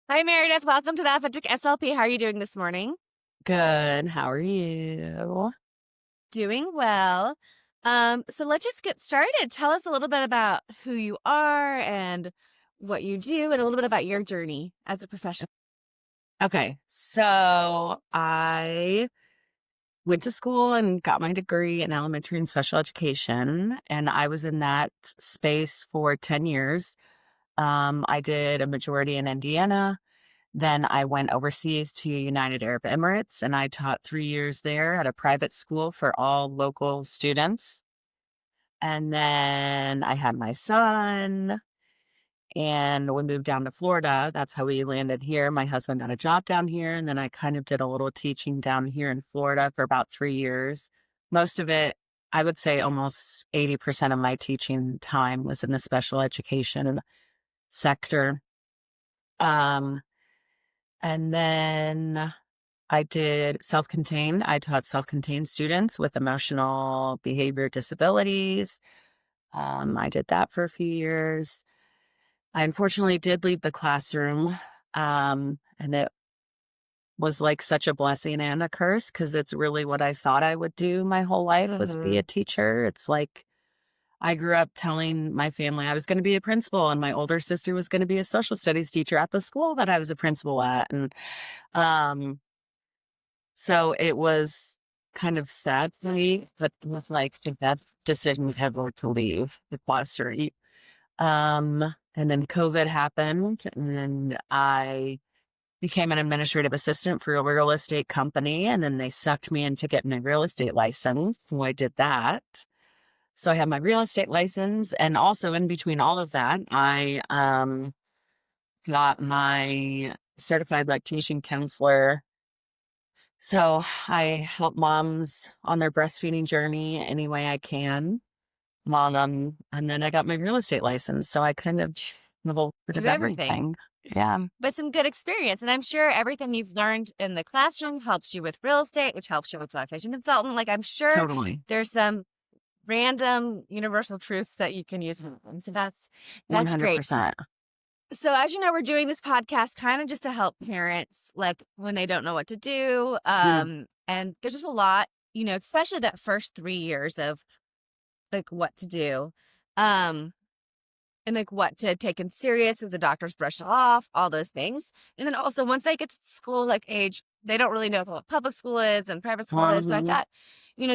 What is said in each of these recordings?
Hi, Meredith. Welcome to the Authentic SLP. How are you doing this morning? Good. How are you? Doing well. So let's just get started. Tell us a little bit about who you are and what you do, and a little bit about your journey as a professional. Okay. So I went to school and got my degree in elementary and special education, and I was in that space for 10 years. I did a majority in Indiana. Then I went overseas to United Arab Emirates and I taught 3 years there at a private school for all local students. And then I had my son. And we moved down to Florida. That's how we landed here. My husband got a job down here. And then I kind of did a little teaching down here in Florida for about 3 years. Most of it, I would say almost 80% of my teaching time was in the special education sector. Um, and then I did self-contained. I taught self-contained students with emotional behavior disabilities. I did that for a few years. I unfortunately did leave the classroom, and it was like such a blessing and a curse because it's really what I thought I would do my whole life was be Mm-hmm. a teacher. It's like I grew up telling my family I was going to be a principal, and my older sister was going to be a social studies teacher at the school that I was a principal at, and um, so it was kind of sad to me, but with like the best decision ever to leave the classroom. And then COVID happened and I became an administrative assistant for a real estate company. And then they sucked me into getting a real estate license. So I did that. So I have my real estate license. And also in between all of that, I got my certified lactation counselor. So I help moms on their breastfeeding journey any way I can. And then I got my real estate license. So I kind of a little bit Did of everything, everything. Yeah, but some good experience. And I'm sure everything you've learned in the classroom helps you with real estate, which helps you with lactation consultant. Like, I'm sure totally. there's some random universal truths that you can use. So that's great. 100%. So as you know, we're doing this podcast kind of just to help parents, like when they don't know what to do. Yeah. And there's just a lot, especially that first 3 years of like what to do. Um, and like what to take in serious if the doctors brush it off, all those things. And then also once they get to school like age, they don't really know what public school is and private school is. So I Mhm. thought,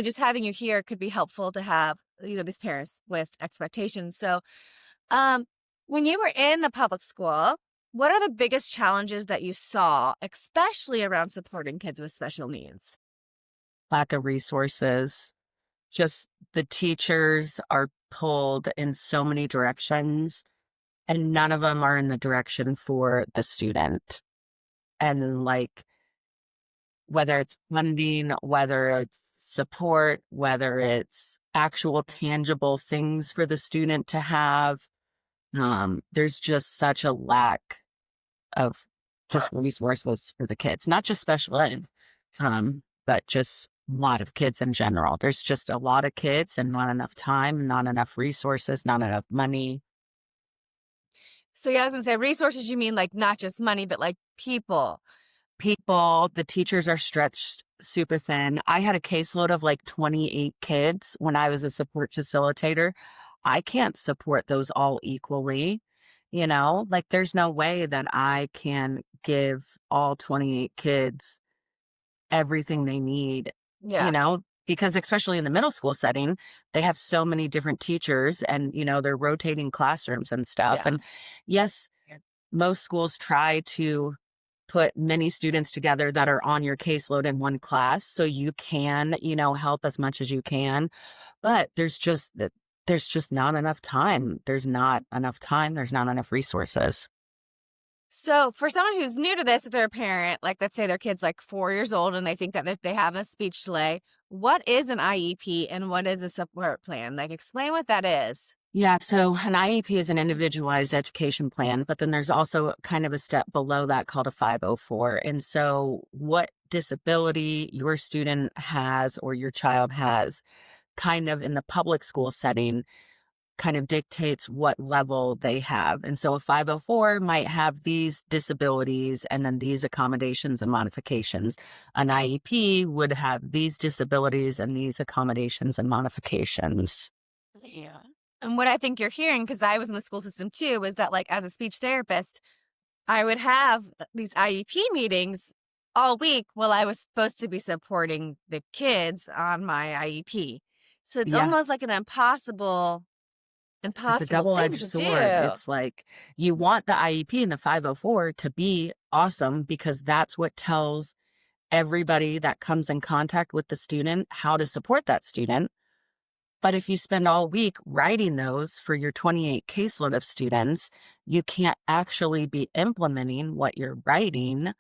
just having you here could be helpful to have, these parents with expectations. So um, when you were in the public school, what are the biggest challenges that you saw, especially around supporting kids with special needs? Lack of resources. Just the teachers are pulled in so many directions, and none of them are in the direction for the student. And like, whether it's funding, whether it's support, whether it's actual tangible things for the student to have, there's just such a lack of just resources for the kids, not just special ed, but just a lot of kids in general. There's just a lot of kids and not enough time, not enough resources, not enough money. So yeah, I was gonna say resources, you mean like not just money, but like people. People, the teachers are stretched super thin. I had a caseload of like 28 kids when I was a support facilitator. I can't support those all equally. Like there's no way that I can give all 28 kids everything they need, Yeah. because especially in the middle school setting, they have so many different teachers and, they're rotating classrooms and stuff. Yeah. And yes, most schools try to put many students together that are on your caseload in one class so you can, help as much as you can. But there's just not enough time. There's not enough time. There's not enough resources. So for someone who's new to this, if they're a parent, like let's say their kid's like 4 years old and they think that they have a speech delay, what is an IEP and what is a support plan? Like explain what that is. Yeah, so an IEP is an individualized education plan, but then there's also kind of a step below that called a 504. And so what disability your student has or your child has kind of in the public school setting kind of dictates what level they have. And so a 504 might have these disabilities and then these accommodations and modifications. An IEP would have these disabilities and these accommodations and modifications. Yeah. And what I think you're hearing, because I was in the school system too, is that like as a speech therapist, I would have these IEP meetings all week while I was supposed to be supporting the kids on my IEP. So it's Yeah. almost like an impossible It's a thing double-edged to sword. do. It's like you want the IEP and the 504 to be awesome because that's what tells everybody that comes in contact with the student how to support that student. But if you spend all week writing those for your 28 caseload of students, you can't actually be implementing what you're writing,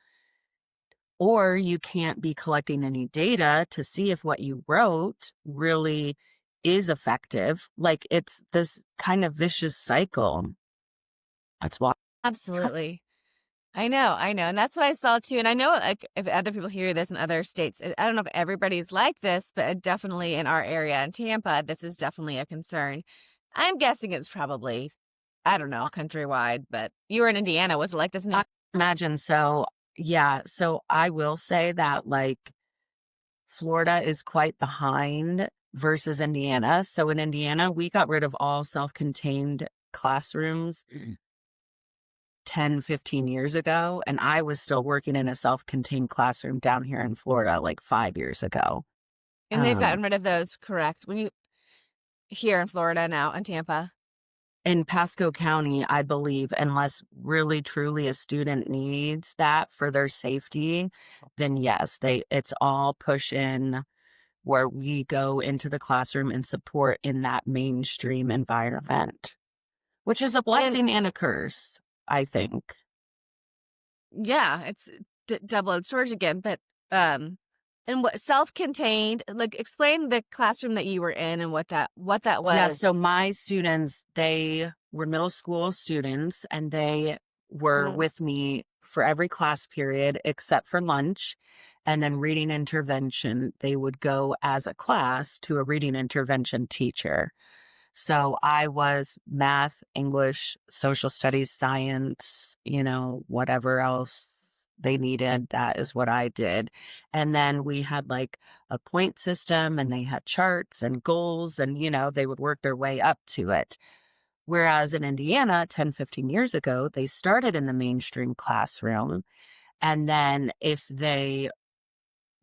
or you can't be collecting any data to see if what you wrote really is effective. Like it's this kind of vicious cycle. That's why. Absolutely. I know. And that's what I saw too. And I know like if other people hear this in other states, I don't know if everybody's like this, but definitely in our area in Tampa, this is definitely a concern. I'm guessing it's probably, I don't know, countrywide, but you were in Indiana. Was it like this? I imagine so. Yeah. So I will say that like Florida is quite behind versus Indiana. So in Indiana, we got rid of all self-contained classrooms 10, 15 years ago. And I was still working in a self-contained classroom down here in Florida like 5 years ago. And they've gotten rid of those, correct? When you here in Florida now in Tampa. In Pasco County, I believe, unless really truly a student needs that for their safety, then yes, it's all push in where we go into the classroom and support in that mainstream environment, which is a And blessing and a curse, I think. yeah, it's double-edged sword again, but and what self-contained, like explain the classroom that you were in and what that Yeah, was. so my students, they were middle school students and they were Mhm. with me for every class period except for lunch. And then reading intervention, they would go as a class to a reading intervention teacher. So I was math, English, social studies, science, whatever else they needed. That is what I did. And then we had like a point system and they had charts and goals and, they would work their way up to it. Whereas in Indiana, 10, 15 years ago, they started in the mainstream classroom. And then if they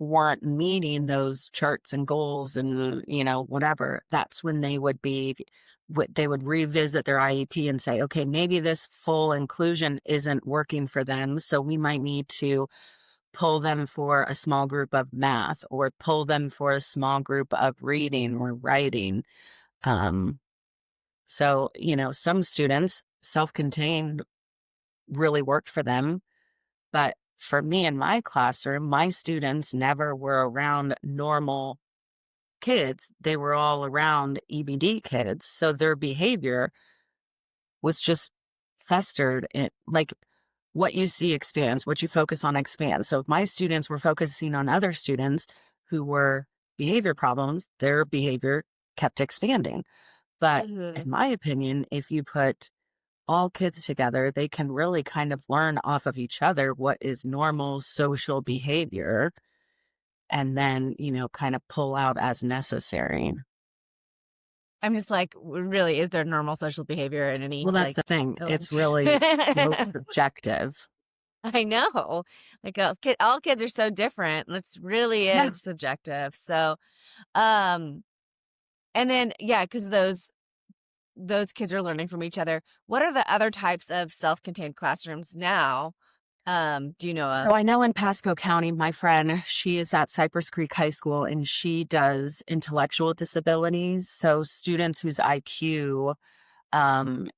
weren't meeting those charts and goals and, whatever, that's when they would revisit their IEP and say, okay, maybe this full inclusion isn't working for them. So we might need to pull them for a small group of math or pull them for a small group of reading or writing. Um, so, some students self-contained really worked for them. But for me in my classroom, my students never were around normal kids. They were all around EBD kids. So their behavior was just festered in like what you see expands, what you focus on expands. So if my students were focusing on other students who were behavior problems, their behavior kept expanding. But Mhm. in my opinion, if you put all kids together, they can really kind of learn off of each other what is normal social behavior and then, kind of pull out as necessary. I'm just like, really, is there normal social behavior in any Well, that's like? the thing. Oh. It's really so subjective. I know, like all kids are so different. It's really Yeah. is subjective. So, um, and then yeah, because those kids are learning from each other. What are the other types of self-contained classrooms now? Do you know So of? I know in Pasco County, my friend, she is at Cypress Creek High School and she does intellectual disabilities. So students whose IQ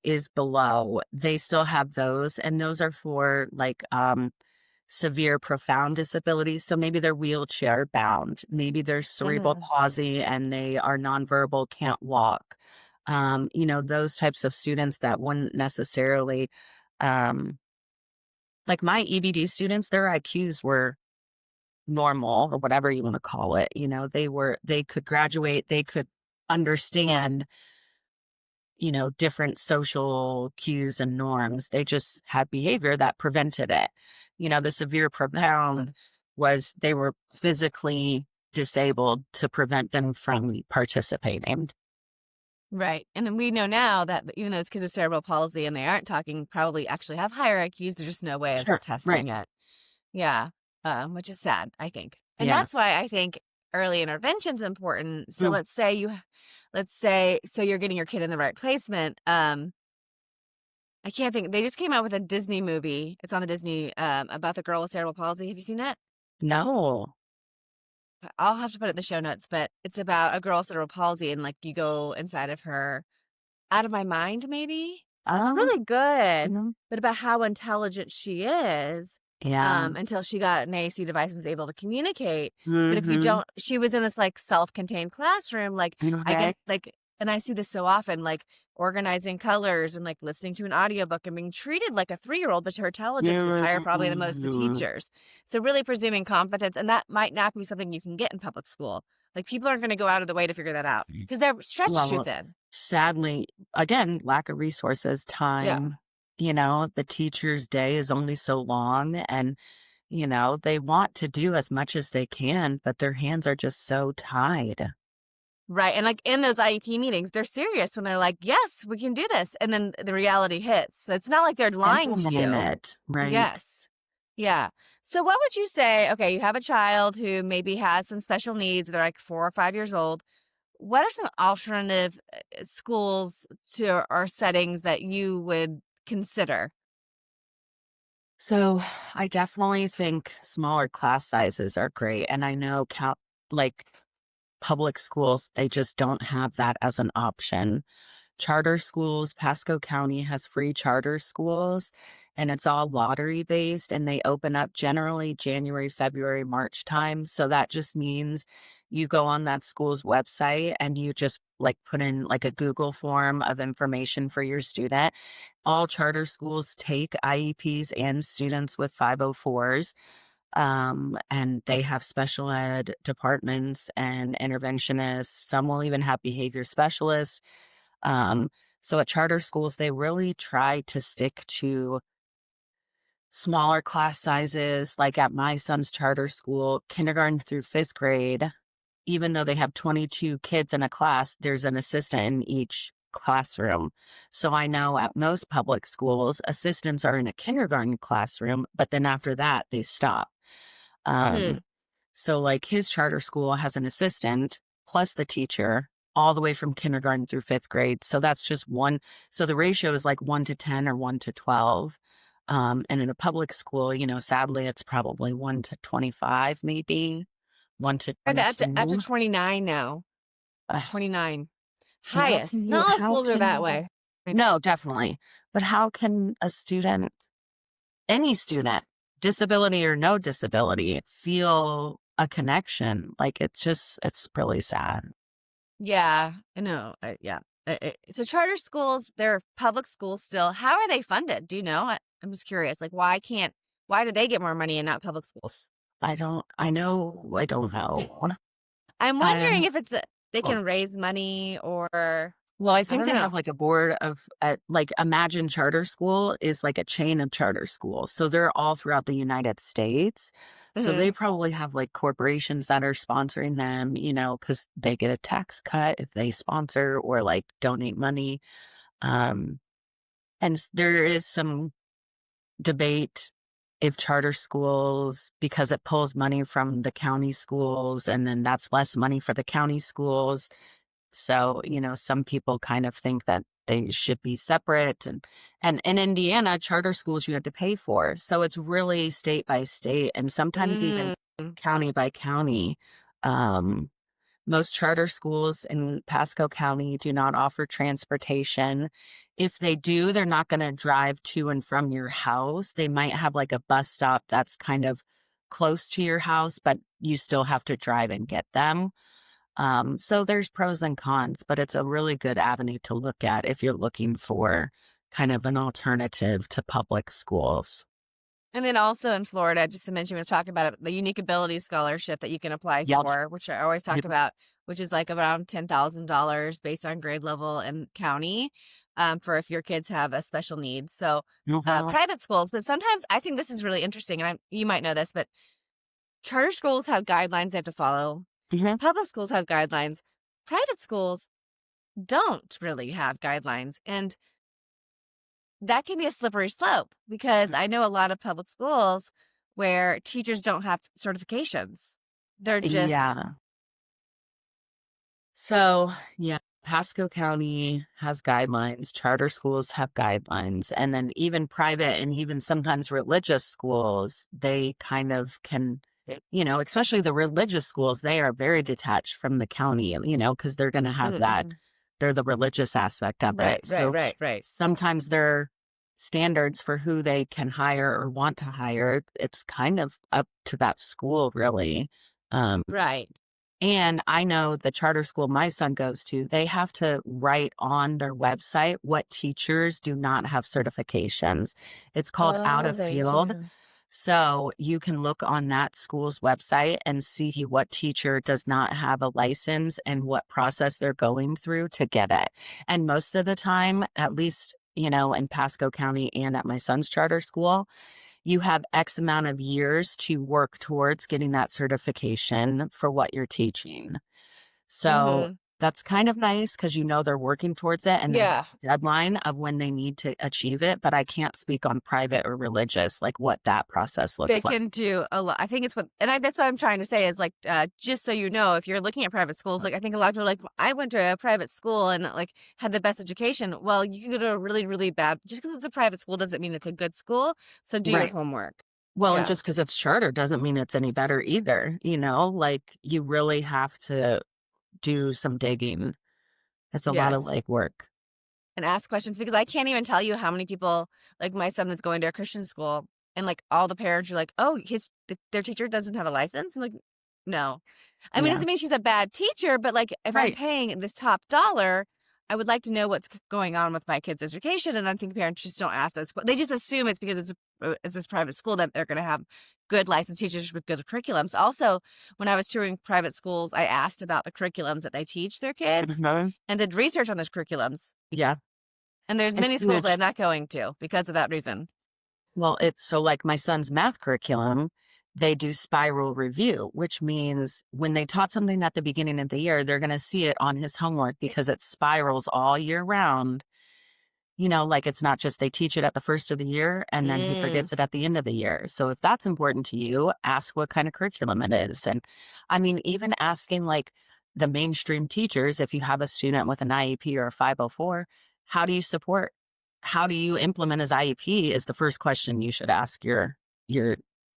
is below, they still have those. And those are for like severe, profound disabilities. So maybe they're wheelchair bound, maybe they're cerebral Mhm. palsy and they are nonverbal, can't walk. Those types of students that wouldn't necessarily, like my EBD students, their IQs were normal or whatever you want to call it. They could graduate, they could understand, different social cues and norms. They just had behavior that prevented it. The severe profound was they were physically disabled to prevent them from participating. Right. And we know now that even those kids with cerebral palsy and they aren't talking probably actually have higher IQs. There's just no way of Sure. testing Right. it. Yeah. Which is sad, I think. And Yeah. that's why I think early intervention is important. So Mm. let's say, so you're getting your kid in the right placement. I can't think. They just came out with a Disney movie. It's on the Disney about the girl with cerebral palsy. Have you seen it? No. I'll have to put it in the show notes, but it's about a girl with cerebral palsy and like you go inside of her. Out of My Mind, maybe? It's Um, really good, mhm. but about how intelligent she is, Yeah. until she got an AAC device and was able to communicate. But if you Mm-hmm. don't, she was in this like self-contained classroom, like I guess Okay. like, and I see this so often, like organizing colors and like listening to an audiobook and being treated like a 3-year-old, but her intelligence was higher probably than most of the teachers. So really presuming competence, and that might not be something you can get in public school. Like people aren't going to go out of the way to figure that out because they're stretched too Well, thin. sadly, again, lack of resources, Yeah. time, the teacher's day is only so long and, they want to do as much as they can, but their hands are just so tied. Right. And like in those IEP meetings, they're serious when they're like, yes, we can do this. And then the reality hits. So it's not like they're lying to Implementing you. it, right? Yes. Yeah. So what would you say? Okay, you have a child who maybe has some special needs. They're like 4 or 5 years old. What are some alternative schools to or settings that you would consider? So I definitely think smaller class sizes are great. And I know like public schools, they just don't have that as an option. Charter schools, Pasco County has free charter schools, and it's all lottery based, and they open up generally January, February, March time. So that just means you go on that school's website and you just like put in like a Google form of information for your student. All charter schools take IEPs and students with 504s. And they have special ed departments and interventionists. Some will even have behavior specialists. Um, so at charter schools, they really try to stick to smaller class sizes. Like at my son's charter school, kindergarten through 5th grade, even though they have 22 kids in a class, there's an assistant in each classroom. So I know at most public schools, assistants are in a kindergarten classroom, but then after that, they stop. Hmm. Um, so like his charter school has an assistant plus the teacher all the way from kindergarten through 5th grade. So that's just one. So the ratio is like 1 to 10 or 1 to 12. And in a public school, sadly, it's probably 1 to 25, maybe one to Or the up to 22. 29 now. Uh, 29. and Highest. Not all schools are that way. no, definitely. But how can any student, disability or no disability, feel a connection? Like it's really sad. Yeah, I know. Yeah. So charter schools, they're public schools still. How are they funded? Do you know? I'm just curious. Like, why do they get more money and not public schools? I don't know. I'm wondering Um, if they can raise money or well, I I think don't they know. have like a board of, like Imagine Charter School is like a chain of charter schools. So they're all throughout the United States. So Hmm. they probably have like corporations that are sponsoring them, because they get a tax cut if they sponsor or like donate money. Um, and there is some debate if charter schools, because it pulls money from the county schools, and then that's less money for the county schools. So, some people kind of think that they should be separate. And in Indiana, charter schools you have to pay for. So it's really state by state and sometimes even Mm. county by county. Um, Most charter schools in Pasco County do not offer transportation. If they do, they're not going to drive to and from your house. They might have like a bus stop that's kind of close to your house, but you still have to drive and get them. So there's pros and cons, but it's a really good avenue to look at if you're looking for kind of an alternative to public schools. And then also in Florida, just to mention, we've talked about it, the Unique Ability Scholarship that you can apply Yep. for, which I always talk Yep. about, which is like around $10,000 based on grade level and county, for if your kids have a special needs. So Mhm. private schools, but sometimes I think this is really interesting, and you might know this, but charter schools have guidelines they have to follow. Mhm. Public schools have guidelines. Private schools don't really have guidelines, and that can be a slippery slope because I know a lot of public schools where teachers don't have certifications. They're just Yeah. So, yeah, Pasco County has guidelines, charter schools have guidelines, and then even private and even sometimes religious schools, they kind of can, especially the religious schools, they are very detached from the county, because they're going to have that, mhm. they're the religious aspect of Right, it. right, So right, right, sometimes their standards for who they can hire or want to hire, it's kind of up to that school, really. Um, right. and I know the charter school my son goes to, they have to write on their website what teachers do not have certifications. It's called Out Oh, of they Field. do. So you can look on that school's website and see what teacher does not have a license and what process they're going through to get it. And most of the time, at least, in Pasco County and at my son's charter school, you have X amount of years to work towards getting that certification for what you're teaching. So Mhm. that's kind of nice because they're working towards it and they have Yeah. a deadline of when they need to achieve it. But I can't speak on private or religious, like what that process They looks like. can do a lot. I think it's what, and that's what I'm trying to say is like, just so you know, if you're looking at private schools, like I think a lot of people are like, I went to a private school and like had the best education. Well, you can go to a really, really bad, just because it's a private school doesn't mean it's a good school. So do your Right. homework. Well, and Yeah. just because it's charter doesn't mean it's any better either. Like you really have to do some digging. It's a lot of Yes. like work. And ask questions because I can't even tell you how many people, like my son is going to a Christian school and like all the parents are like, oh, their teacher doesn't have a license. I'm like, no. I mean, it Yeah. doesn't mean she's a bad teacher, but like if I'm Right. paying this top dollar, I would like to know what's going on with my kid's education. And I think parents just don't ask those. They just assume it's because it's this private school that they're going to have good licensed teachers with good curriculums. Also, when I was touring private schools, I asked about the curriculums that they teach their kids Mhm. and did research on those curriculums. Yeah. And there's It's many schools huge. I'm not going to because of that reason. Well, it's so like my son's math curriculum, they do spiral review, which means when they taught something at the beginning of the year, they're going to see it on his homework because it spirals all year round. Like it's not just they teach it at the first of the year and then he Mm, forgets it at the end of the year. So if that's important to you, ask what kind of curriculum it is. And I mean, even asking like the mainstream teachers, if you have a student with an IEP or a 504, how do you support? How do you implement his IEP is the first question you should ask your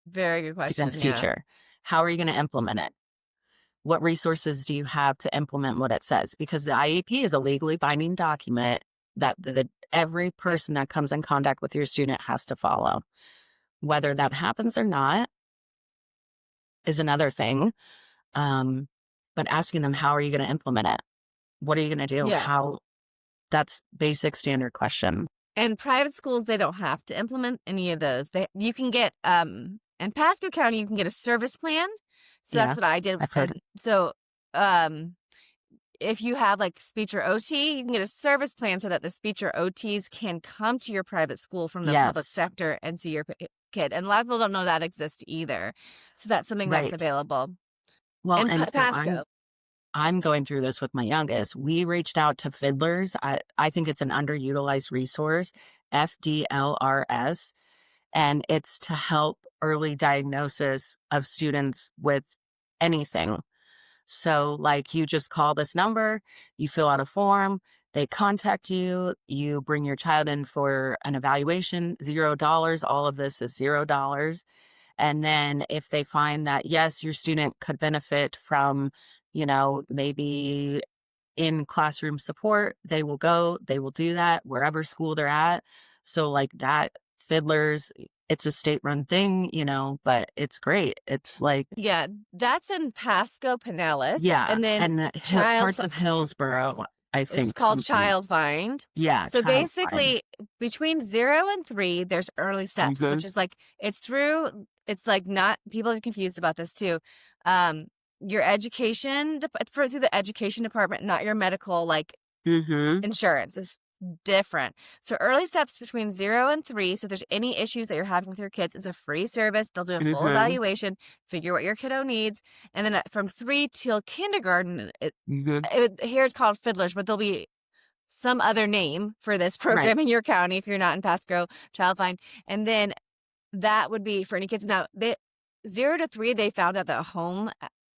very good student's question. Yeah. teacher. How are you going to implement it? What resources do you have to implement what it says? Because the IEP is a legally binding document that every person that comes in contact with your student has to follow. Whether that happens or not is another thing. Um, but asking them, how are you going to implement it? What are you going to do? Yeah. That's basic standard question. And private schools, they don't have to implement any of those. You can get, in Pasco County, you can get a service plan. So that's Yeah, what I did. I've heard. And so, um, if you have like speech or OT, you can get a service plan so that the speech or OTs can come to your private school from the public Yes, sector and see your kid. And a lot of people don't know that exists either. So that's something that's right. available Well, in and so Pasco. I'm going through this with my youngest. We reached out to fiddlers. I think it's an underutilized resource, FDLRS, and it's to help early diagnosis of students with anything. So, like, you just call this number, you fill out a form, they contact you, you bring your child in for an evaluation, $0. All of this is $0. And then if they find that, yes, your student could benefit from, maybe in classroom support, they will do that wherever school they're at. So like that fiddlers, it's a state run thing, but it's great. It's like, Yeah, that's in Pasco, Pinellas, yeah. and then And child parts of Hillsboro. I It's think called something. child find. Yeah, So child find. basically, between 0 and 3, there's early steps, which is like it's like not people get confused about this too. Um, your education it's through the education department, not your medical like Mhm. insurance is different. So early steps between 0 and 3. So if there's any issues that you're having with your kids, is a free service. They'll do a full Mhm. evaluation, figure what your kiddo needs, and then from 3 till kindergarten, Mhm. here it's called fiddlers, but there'll be some other name for this Right. program in your county if you're not in Pasco, Child Find. And then that would be for any kids. Now, 0 to 3, they found out that home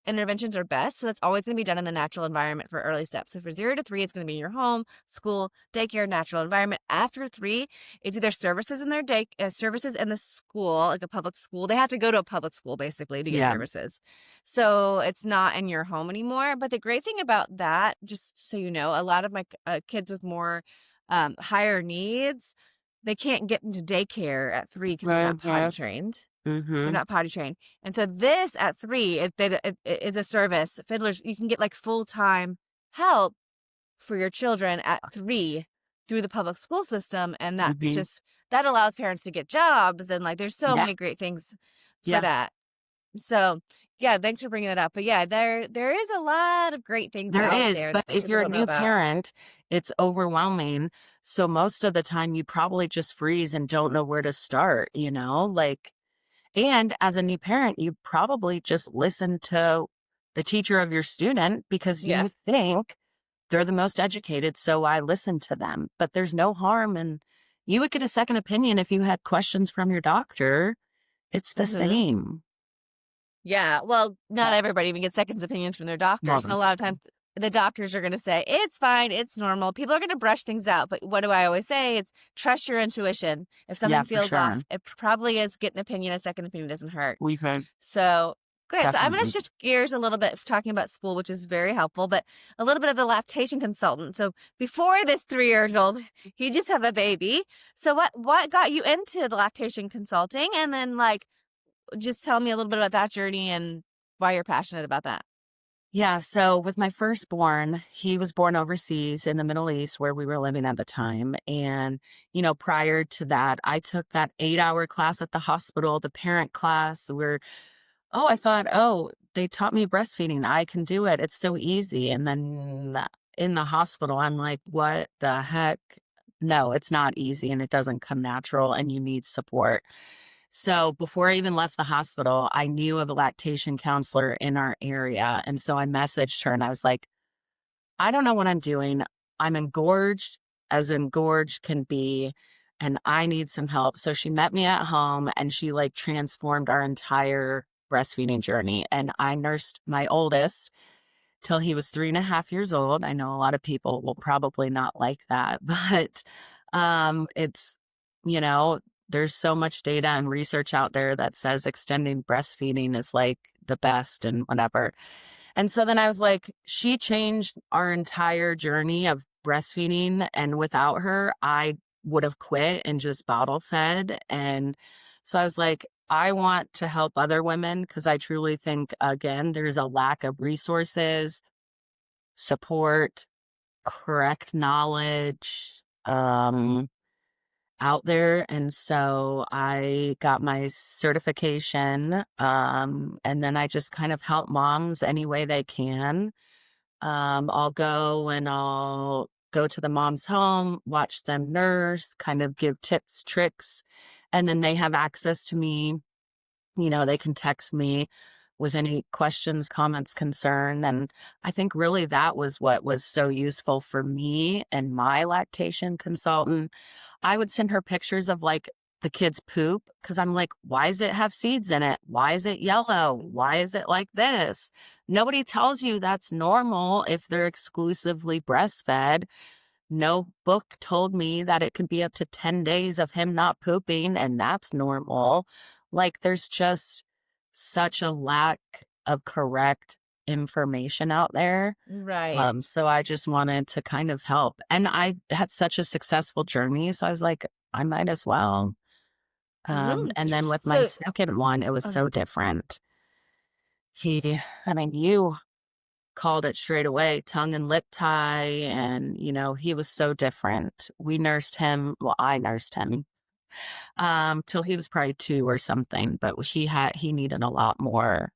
interventions are best. So that's always going to be done in the natural environment for early steps. So for 0 to 3, it's going to be in your home, school, daycare, natural environment. After 3, it's either services in their services in the school, like a public school. They have to go to a public school basically to get Yeah. services. So it's not in your home anymore. But the great thing about that, just so you know, a lot of my kids with more higher needs, they can't get into daycare at 3 because they're not potty Mhm. trained. They're Mhm. not potty trained. And so this at 3 it is a service. Fiddlers, you can get like full-time help for your children at 3 through the public school system. And that's Mhm. just, that allows parents to get jobs. And like, there's so Yeah. many great things for Yeah. that. So yeah, thanks for bringing it up. But yeah, there is a lot of great things There out is, there but that if people you're a don't know new about. parent, it's overwhelming. So most of the time you probably just freeze and don't know where to start, you know? Like, and as a new parent, you probably just listen to the teacher of your student because Yeah. you think they're the most educated, so I listen to them. But there's no harm, and you would get a second opinion if you had questions from your doctor. It's the Hmm. same. Yeah, well, not everybody even gets second opinions from their Well, doctors, and a that's lot of true. times the doctors are gonna say, "It's fine, it's normal." People are gonna brush things out, but what do I always say? It's trust your intuition. If Yeah, something for feels sure. off, it probably is. Get an opinion, a second opinion doesn't hurt. We've had So, good. So I'm gonna definitely. shift gears a little bit talking about school, which is very helpful, but a little bit of the lactation consultant. So before this 3 years old, you just have a baby. So what got you into the lactation consulting? And then, like, just tell me a little bit about that journey and why you're passionate about that. Yeah, so with my firstborn, he was born overseas in the Middle East where we were living at the time. And, prior to that, I took that 8-hour class at the hospital, the parent class, where, oh, I thought, oh, they taught me breastfeeding. I can do it. It's so easy. And then in the hospital, I'm like, what the heck? No, it's not easy and it doesn't come natural and you need support. So before I even left the hospital, I knew of a lactation counselor in our area. And so I messaged her and I was like, I don't know what I'm doing. I'm engorged as engorged can be, and I need some help. So she met me at home and she like transformed our entire breastfeeding journey. And I nursed my oldest till he was 3.5 years old. I know a lot of people will probably not like that, but it's, you know, there's so much data and research out there that says extending breastfeeding is like the best and whatever. And so then I was like, she changed our entire journey of breastfeeding. And without her, I would have quit and just bottle fed. And so I was like, I want to help other women because I truly think, again, there's a lack of resources, support, correct knowledge out there. And so I got my certification. And then I just kind of help moms any way they can. I'll go and I'll go to the mom's home, watch them nurse, kind of give tips, tricks, and then they have access to me. They can text me with any questions, comments, concern. And I think really that was what was so useful for me and my lactation consultant. I would send her pictures of like the kids' poop because I'm like, why does it have seeds in it? Why is it yellow? Why is it like this? Nobody tells you that's normal if they're exclusively breastfed. No book told me that it could be up to 10 days of him not pooping, and that's normal. Like, there's just such a lack of correct information out there. Right. So I just wanted to kind of help. And I had such a successful journey. So I was like, I might as well. Hmm. And then with my So, second one, it was uh, so different. I mean, you called it straight away, tongue and lip tie. And, he was so different. We nursed him. Well, I nursed him, till he was probably 2 or something, but he needed a lot more,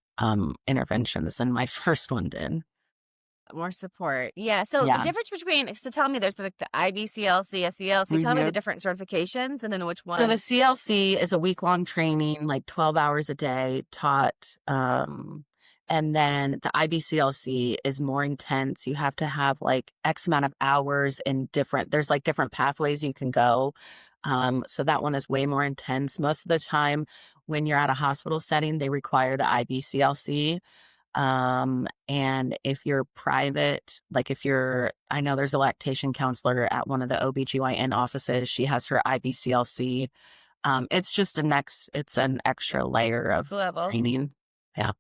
interventions than my first one did. More support. Yeah. So the Yeah. difference between, so tell me, there's like the IBCLC, SELC. Tell me the Mhm. different certifications and then which So the one. CLC is a week-long training, like 12 hours a day taught. And then the IBCLC is more intense. You have to have like X amount of hours in there's like different pathways you can go. So that one is way more intense. Most of the time when you're at a hospital setting, they require the IBCLC. And if you're private, like I know there's a lactation counselor at one of the OBGYN offices. She has her IBCLC. It's an extra layer of Level. training. Yeah.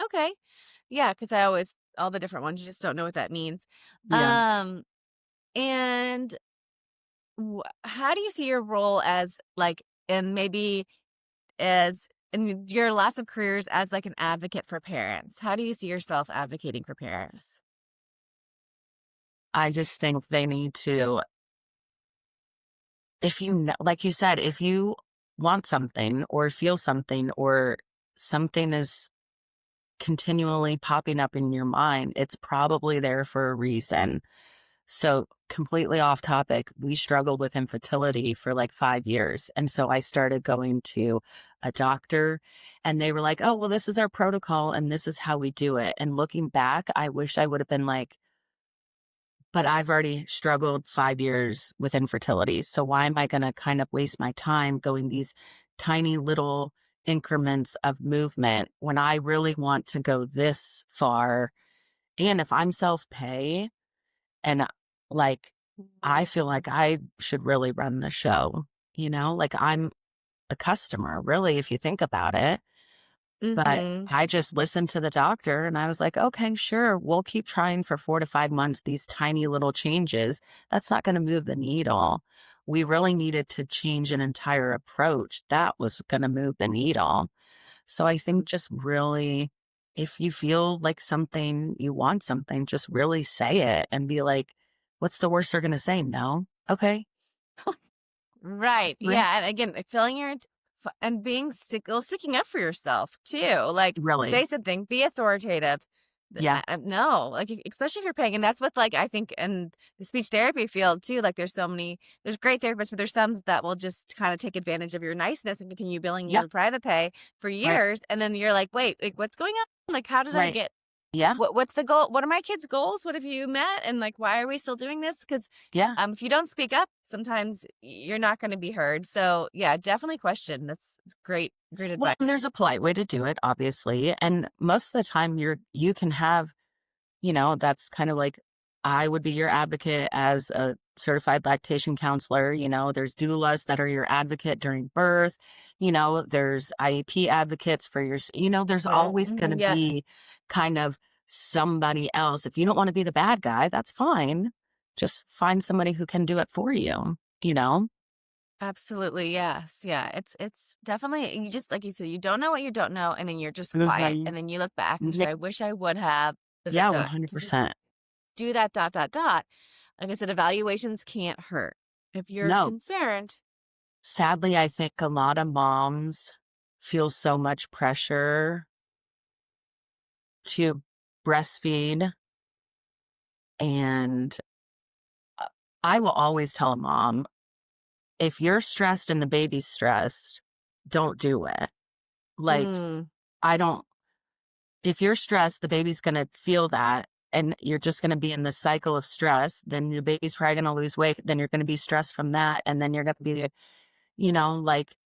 Okay. Yeah. Cause all the different ones, you just don't know what that means. Yeah. Um, and how do you see your role as like, and maybe as in your lots of careers as like an advocate for parents? How do you see yourself advocating for parents? I just think they need to, like you said, if you want something or feel something or something is continually popping up in your mind, it's probably there for a reason. So, completely off topic, we struggled with infertility for like 5 years. And so I started going to a doctor and they were like, oh, well, this is our protocol and this is how we do it. And looking back, I wish I would have been like, but I've already struggled 5 years with infertility. So why am I going to kind of waste my time going these tiny little increments of movement when I really want to go this far? And if I'm self pay and like, I feel like I should really run the show, like I'm the customer, really, if you think about it. But Mm-hmm. I just listened to the doctor and I was like, okay, sure, we'll keep trying for 4 to 5 months, these tiny little changes. That's not going to move the needle. We really needed to change an entire approach. That was going to move the needle. So I think just really, if you feel like you want something, just really say it and be like, what's the worst they're going to say? No. Okay. Right. Right. Yeah. And again, like filling and being sticking up for yourself too. Like Really. say something, be authoritative. Yeah. No, like especially if you're paying, and that's what like I think in the speech therapy field too. Like there's great therapists, but there's some that will just kind of take advantage of your niceness and continue billing you Yeah. in private pay for Right. years, and then you're like, wait, like what's going on? Like how did I Right. get? Yeah. What's the goal? What are my kids' goals? What have you met? And like, why are we still doing this? Because Yeah. if you don't speak up, sometimes you're not going to be heard. So yeah, definitely question. That's great, great Well, and advice. there's a polite way to do it, obviously. And most of the time you can have, that's kind of like I would be your advocate as a certified lactation counselor. There's doulas that are your advocate during birth. There's IEP advocates for there's always going to Yes, be kind of somebody else. If you don't want to be the bad guy, that's fine. Just find somebody who can do it for you, you know? absolutely. Yes. Yeah. It's definitely, you just, like you said, you don't know what you don't know. And then you're just quiet. Mhm. And then you look back and you Yeah, say, I wish I would have yeah, to just 100%. do that Like I said, evaluations can't hurt. If you're No, concerned, sadly, I think a lot of moms feel so much pressure to breastfeed. And uh, I will always tell a mom, if you're stressed and the baby's stressed, don't do it. Like, mm, I don't, if you're stressed, the baby's going to feel that. And you're just going to be in this cycle of stress. Then your baby's probably going to lose weight. Then you're going to be stressed from that. And then you're going to be, like,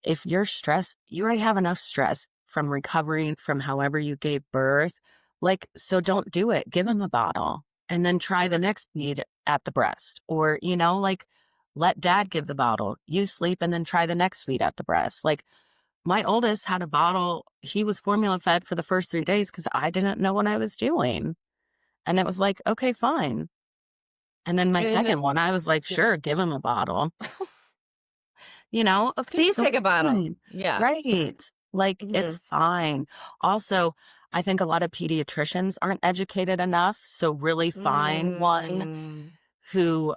if you're stressed, you already have enough stress from recovering from however you gave birth. Like, so don't do it. Give him a bottle and then try the next feed at the breast. Or, like let dad give the bottle. You sleep and then try the next feed at the breast. Like my oldest had a bottle. He was formula fed for the first 3 days because I didn't know what I was doing. And it was like, okay, fine. And then my and second one, I was like, sure, give him a bottle. Okay, please so take a it's bottle. fine. Yeah. Right. Like, it's Mhm. fine. Also, I think a lot of pediatricians aren't educated enough. So really find one Mm. who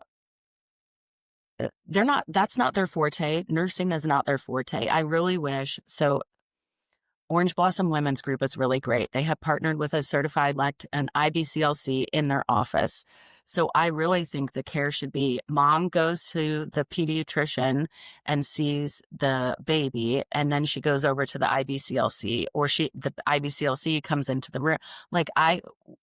that's not their forte. Nursing is not their forte. I really wish. So Orange Blossom Women's Group is really great. They have partnered with a certified an IBCLC in their office. So I really think the care should be mom goes to the pediatrician and sees the baby, and then she goes over to the IBCLC, or the IBCLC comes into the room. Like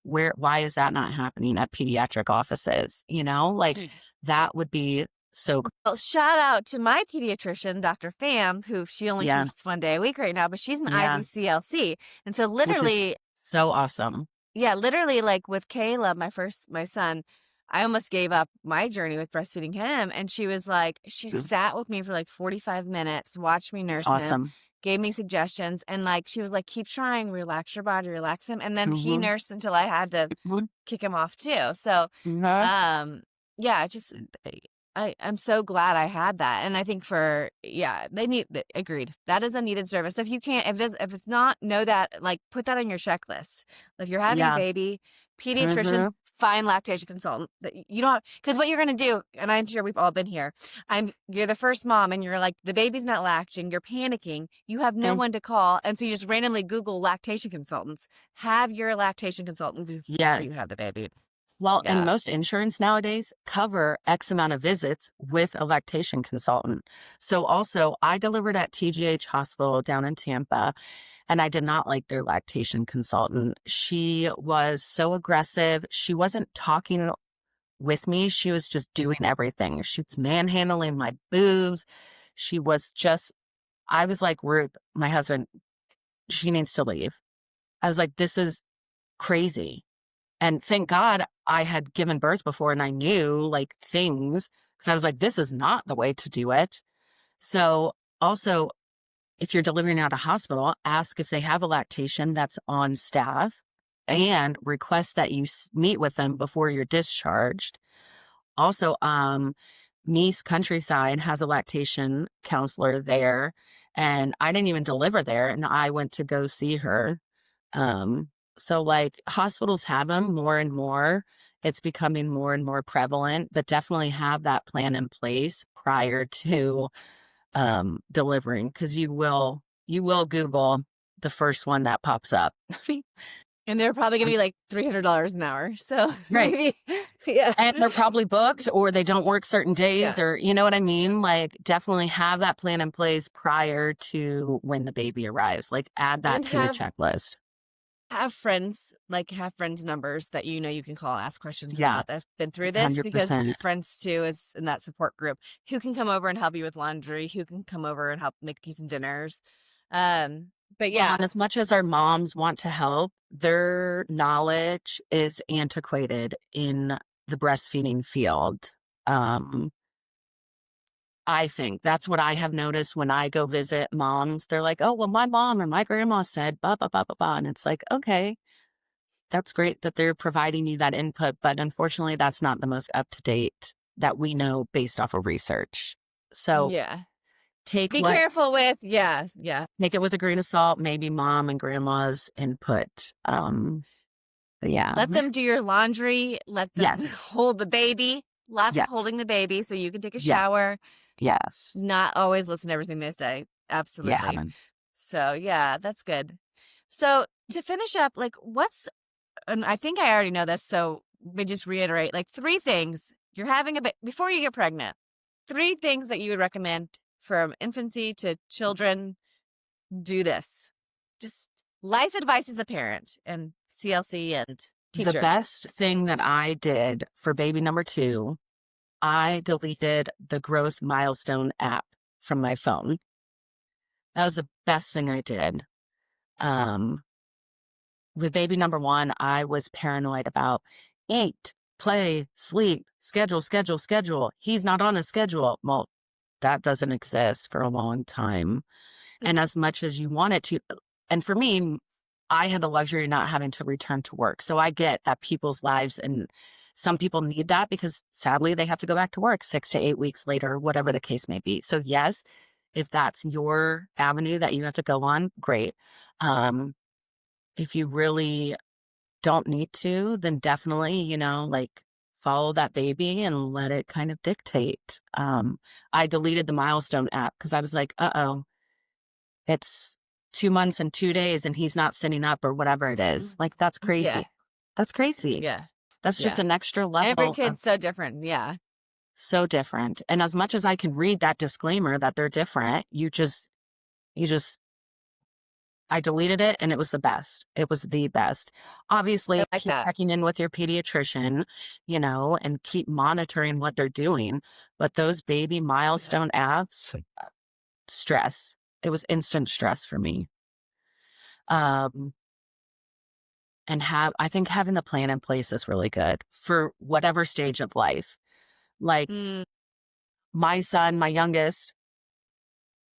why is that not happening at pediatric offices? Like that would be so, Well, shout out to my pediatrician, Dr. Pham, who she only yeah, treats one day a week right now, but she's an yeah, IBCLC. And so which is literally, so awesome. yeah, literally like with Caleb, my son, I almost gave up my journey with breastfeeding him. And she was like, she sat with me for like 45 minutes, watched me nurse him, Awesome. gave me suggestions. And like, she was like, keep trying, relax your body, relax him. And then he Mm-hmm. nursed until I had to kick him off too. So, Mm-hmm. yeah, just I'm so glad I had that. And I think agreed. That is a needed service. If you can't, if it's not, know that, like, put that on your checklist. If you're having a Yeah. baby, pediatrician, Mm-hmm. find lactation consultant. You don't, because what you're going to do, and I'm sure we've all been here, you're the first mom and you're like, the baby's not latching, you're panicking, you have no one to call. And so you just randomly Google lactation consultants. Have your lactation consultant before Yeah. you have the baby. Well, and Yeah. most insurance nowadays cover X amount of visits with a lactation consultant. So also, I delivered at TGH Hospital down in Tampa, and I did not like their lactation consultant. She was so aggressive. She wasn't talking with me. She was just doing everything. She was manhandling my boobs. She was just, I was like, my husband, she needs to leave. I was like, this is crazy. And thank God I had given birth before and I knew like things, because I was like, this is not the way to do it. So also, if you're delivering at a hospital, ask if they have a lactation that's on staff and request that you meet with them before you're discharged. Also, Nice Countryside has a lactation counselor there, and I didn't even deliver there, and I went to go see her. Um, so like hospitals have them more and more. It's becoming more and more prevalent, but definitely have that plan in place prior to delivering, because you will Google the first one that pops up. And they're probably going to Um, be like $300 an hour. So right. maybe, yeah. And they're probably booked, or they don't work certain days, Yeah. or you know what I mean? Like definitely have that plan in place prior to when the baby arrives. Like add that And to your checklist. have friends, have friends numbers that you can call, ask questions Yeah, about. I've been through this because 100%. friends too is in that support group who can come over and help you with laundry, who can come over and help make you some dinners. But Well, yeah, and as much as our moms want to help, their knowledge is antiquated in the breastfeeding field. Um, I think that's what I have noticed when I go visit moms. They're like, oh, well, my mom or my grandma said, blah, blah, blah, blah, blah. And it's like, okay, that's great that they're providing you that input. But unfortunately, that's not the most up to date that we know based off of research. So yeah. take Be what careful with, yeah. take it with a grain of salt, maybe mom and grandma's input. But yeah. Let them do your laundry. Let them Yes. hold the baby. Lots of Yes. holding the baby so you can take a Yeah. shower. Yes. Not always listen to everything they say. Yeah. Absolutely. So yeah, that's good. So to finish up, and I think I already know this, so we just reiterate, like 3 things you're having before you get pregnant. 3 things that you would recommend from infancy to children. Do this. Just life advice as a parent and CLC and The teacher. best thing that I did for baby number 2, I deleted the growth milestone app from my phone. That was the best thing I did. Um, with baby number 1, I was paranoid about eat, play, sleep, schedule, schedule, schedule. He's not on a schedule. Well, that doesn't exist for a long time. And as much as you want it to, and for me, I had the luxury of not having to return to work. So I get that people's lives, and some people need that because sadly they have to go back to work 6 to 8 weeks later, whatever the case may be. So yes, if that's your avenue that you have to go on, great. if you really don't need to, then definitely, like follow that baby and let it kind of dictate. I deleted the milestone app because I was like, uh-oh, it's 2 months and 2 days and he's not sitting up or whatever it is. Mm. Like, that's Yeah. crazy. That's crazy. Yeah. That's just Yeah. an extra Every level of kid's so different. Yeah. so different. And as much as I can read that disclaimer that they're different, you just I deleted it and it was the best. It was the best. I Obviously, like keep that. checking in with your pediatrician, and keep monitoring what they're doing. But those baby milestone apps, stress. It was instant stress for me. Um, and I think having the plan in place is really good for whatever stage of life. Like Mm, my son, my youngest,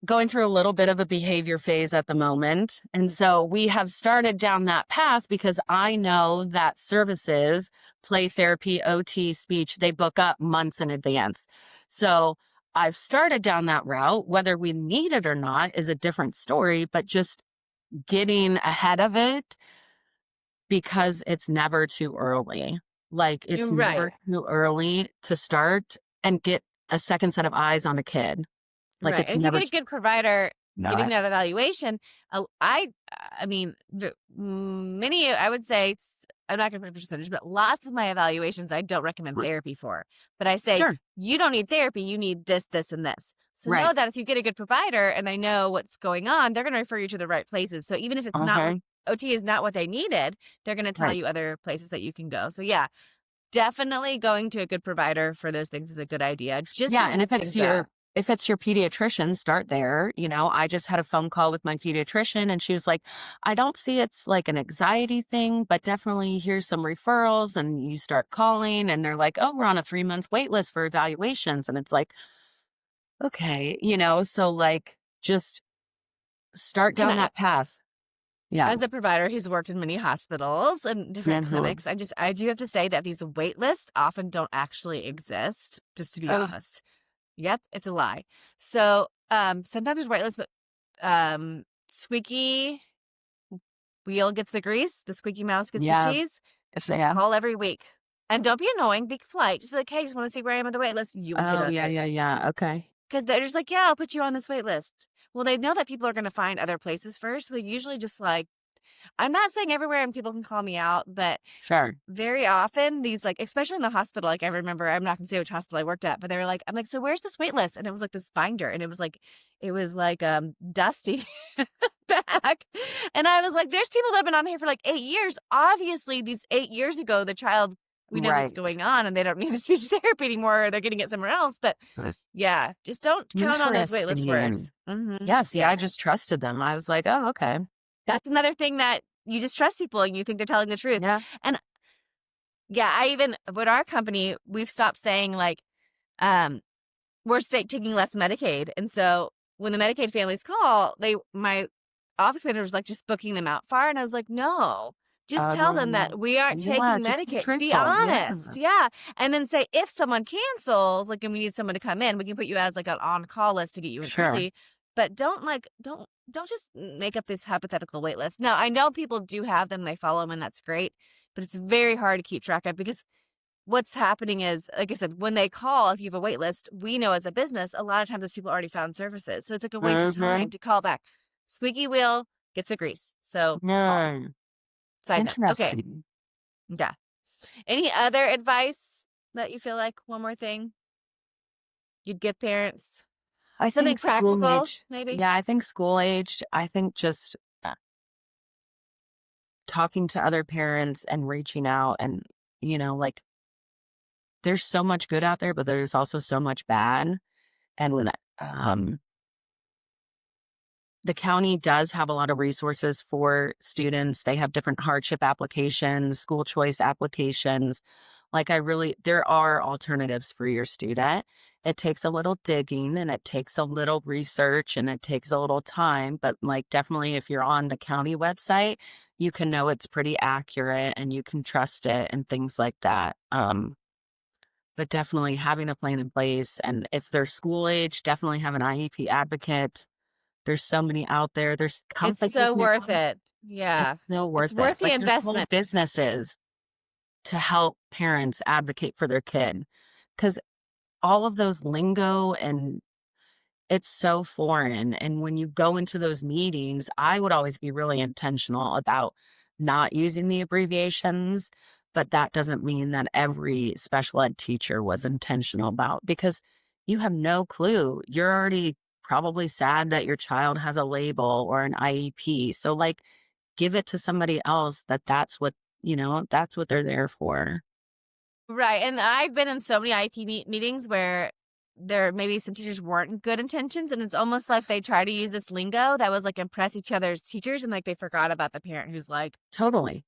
going through a little bit of a behavior phase at the moment. And so we have started down that path because I know that services, play therapy, OT, speech, they book up months in advance. So I've started down that route. Whether we need it or not is a different story, but just getting ahead of it because it's never too early. Like, it's you're right. never too early to start and get a second set of eyes on a kid. Like, Right. it's And if you never get a good provider getting not. that evaluation, I mean, I would say, I'm not going to put a percentage, but lots of my evaluations, I don't recommend therapy for. But I say, Sure. you don't need therapy. You need this, this, and this. So know Right. that if you get a good provider and they know what's going on, they're going to refer you to the right places. So even if it's not what Okay. OT is not what they needed, they're going to tell Right. you other places that you can go. So yeah, definitely going to a good provider for those things is a good idea. Just Yeah, to and keep things up. if it's your pediatrician, start there. I just had a phone call with my pediatrician and she was like, I don't see it's like an anxiety thing, but definitely here's some referrals. And you start calling and they're like, oh, we're on a 3-month wait list for evaluations. And it's like, okay, so like just start And down that path. Yeah. as a provider who's worked in many hospitals and different Mhm. clinics, I do have to say that these wait lists often don't actually exist, just to be Oh, honest. Yep, it's a lie. So sometimes there's wait lists, but squeaky wheel gets the grease, the squeaky mouse gets the yeah. cheese. Yes, I am. Call every week. And don't be annoying, be polite. Just be like, hey, just want to see where I am on the wait list. You will get Oh, a yeah, thing. yeah, yeah. Okay. Because they're just like, yeah, I'll put you on this wait list. Well, they know that people are going to find other places first. So they usually just like, I'm not saying everywhere and people can call me out, but Sure. very often these like, especially in the hospital, like I remember, I'm not going to say which hospital I worked at, but they were like, I'm like, so where's this wait list? And it was like this binder and it was like dusty back. And I was like, there's people that have been on here for like 8 years. Obviously these 8 years ago, the child, we know what's Right. going on and they don't need the speech therapy anymore. Or they're getting it somewhere else. But Right. yeah, just don't count on those wait list Interesting. words. Mm-hmm. Yeah, see, Yeah. I just trusted them. I was like, "Oh, okay." That's another thing that you just trust people and you think they're telling the truth. Yeah. And yeah, with our company, we've stopped saying like, um, taking less Medicaid. And so when the Medicaid families call, my office manager was like just booking them out far. And I was like, no, just tell them that we aren't Yeah, taking just be Medicaid. Be truthful. Yeah. honest. Yeah. And then say, if someone cancels, like, and we need someone to come in, we can put you as like an on-call list to get you in Sure. early. But don't just make up this hypothetical wait list. Now, I know people do have them, they follow them, and that's great. But it's very hard to keep track of because what's happening is, like I said, when they call, if you have a wait list, we know as a business, a lot of times those people already found services. So it's like a waste of time Mhm. to call back. Squeaky wheel gets the grease. So call. Yeah. Side note. Okay. Interesting. Yeah. Any other advice that you feel like, one more thing you'd give parents? I Something think school practical, age. maybe? Yeah, I think school aged. I think just talking to other parents and reaching out and, like there's so much good out there, but there's also so much bad. And when the county does have a lot of resources for students. They have different hardship applications, school choice applications. Like, there are alternatives for your student. It takes a little digging and it takes a little research and it takes a little time. But, like, definitely if you're on the county website, you can know it's pretty accurate and you can trust it and things like that. But definitely having a plan in place. And if they're school age, definitely have an IEP advocate. There's so many out there. There's It's companies so now. worth it. It's Yeah. so It's worth it. worth the Like, there's whole investment. businesses to help parents advocate for their kid because all of those lingo and it's so foreign. And when you go into those meetings, I would always be really intentional about not using the abbreviations, but that doesn't mean that every special ed teacher was intentional about because you have no clue. You're already probably sad that your child has a label or an IEP. So like give it to somebody else that's what, that's what they're there for. Right. And I've been in so many IEP meetings where there maybe some teachers weren't good intentions. And it's almost like they try to use this lingo that was like impress each other's teachers. And like they forgot about the parent who's like, Totally.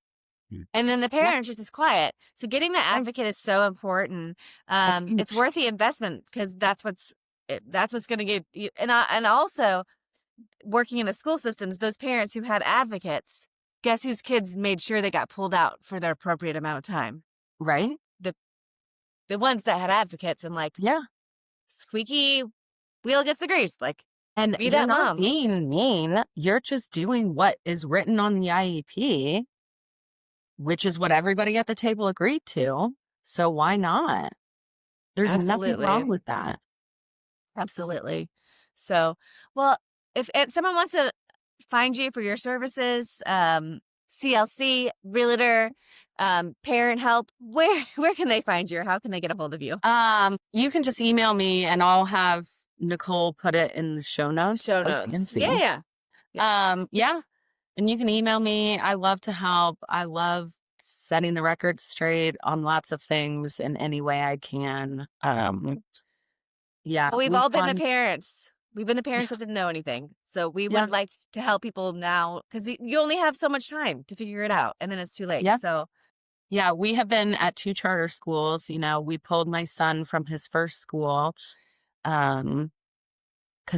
and then the Yeah. parent just is quiet. So getting that Right. advocate is so important. That's It's huge. worth the investment because that's what's going to get you. And also working in the school systems, those parents who had advocates, guess whose kids made sure they got pulled out for their appropriate amount of time? Right. The ones that had advocates and like Yeah. squeaky wheel gets the grease. Like, And be you're that not mom. being mean. You're just doing what is written on the IEP, which is what everybody at the table agreed to. So why not? There's nothing Absolutely. wrong with that. Absolutely. So, well, if someone wants to find you for your services, CLC, realtor, parent help, where can they find you or how can they get a hold of you? You can just email me and I'll have Nicole put it in the show notes. Show So notes. fancy. Yeah. Yeah. And you can email me. I love to help. I love setting the record straight on lots of things in any way I can. Yeah, Well, we've we've all been the gone. parents. We've been the Yeah, parents that didn't know anything. So we yeah, would like to help people now because you only have so much time to figure it out and then it's too late. yeah. So, Yeah, we have been at 2 charter schools. We pulled my son from his first school, because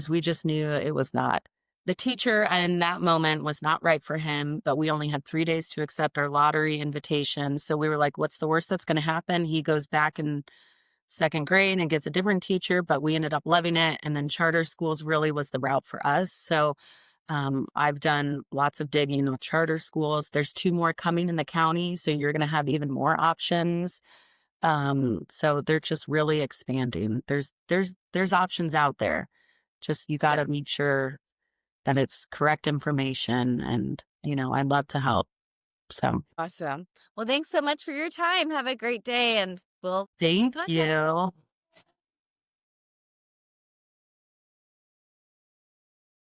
we just knew it was not. The teacher in that moment was not right for him, but we only had 3 days to accept our lottery invitation. So we were like, what's the worst that's going to happen? He goes back in second grade and gets a different teacher, but we ended up loving it. And then charter schools really was the route for us. So I've done lots of digging with charter schools. There's 2 more coming in the county, so you're going to have even more options. So they're just really expanding. There's options out there. Just you got yeah. to make sure that it's correct information, and I'd love to help. So Awesome. Well, thanks so much for your time. Have a great day and we'll keep in thank contact. you.